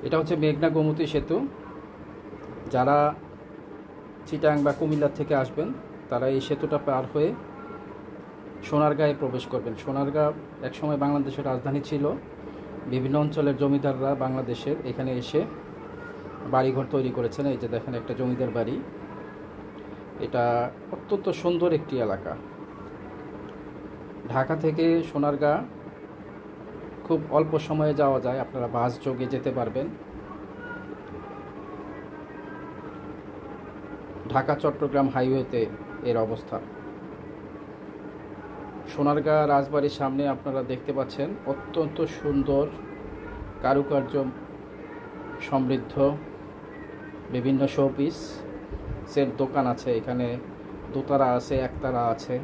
এটা হচ্ছে মেঘনা গোমতী সেতু। যারা চিটাং বা কুমিল্লা থেকে আসবেন তারা এই সেতুটা পার হয়ে সোনারগাঁয়ে প্রবেশ করবেন। সোনারগাঁ একসময় বাংলাদেশের রাজধানী ছিল। বিভিন্ন অঞ্চলের জমিদাররা বাংলাদেশের এখানে এসে বাড়িঘর তৈরি করেছেন। এই যে দেখেন একটা জমিদার বাড়ি। এটা অত্যন্ত সুন্দর একটি এলাকা। ঢাকা থেকে সোনারগাঁ খুব অল্প সময়ে যাওয়া যায়, আপনারা বাস যোগে যেতে পারবেন। ঢাকা চট্টগ্রাম হাইওয়েতে এর অবস্থান। সোনারগাঁ রাজবাড়ির সামনে আপনারা দেখতে পাচ্ছেন অত্যন্ত সুন্দর কারুকার্য সমৃদ্ধ বিভিন্ন শোপিসের দোকান আছে। এখানে দোতারা আছে, একতারা আছে,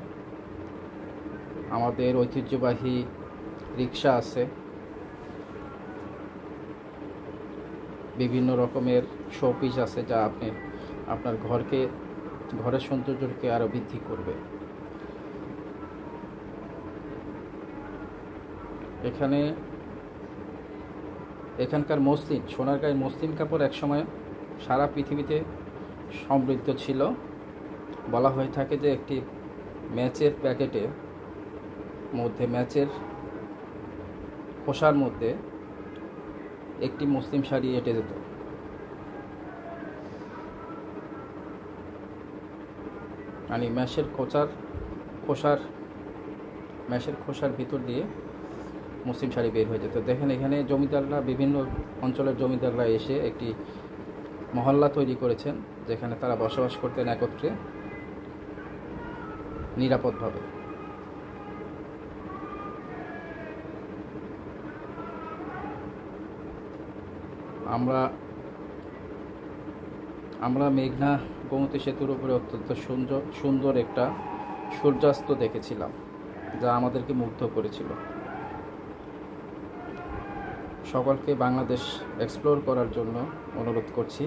আমাদের ঐতিহ্যবাহী রিক্সা আছে, বিভিন্ন রকমের শোপিস আছে যা আপনার ঘরের সৌন্দর্যকে আরও বৃদ্ধি করবে। এখানকার মসলিন, সোনারগাঁয়ের মসলিন কাপড় একসময় সারা পৃথিবীতে সমৃদ্ধ ছিল। বলা হয়ে থাকে যে একটি ম্যাচের প্যাকেটের মধ্যে, ম্যাচের খোসার মধ্যে একটি মুসলিম শাড়ি এঁটে যেত। মানে ম্যাশের খোসার ভিতর দিয়ে মুসলিম শাড়ি বের হয়ে যেত। দেখেন এখানে জমিদাররা, বিভিন্ন অঞ্চলের জমিদাররা এসে একটি মহল্লা তৈরি করেছেন যেখানে তারা বসবাস করতেন একত্রে নিরাপদভাবে। আমরা মেঘনা গোমতী সেতুর উপরে অত্যন্ত সুন্দর একটা সূর্যাস্ত দেখেছিলাম যা আমাদেরকে মুগ্ধ করেছিল। সকলকে বাংলাদেশ এক্সপ্লোর করার জন্য অনুরোধ করছি।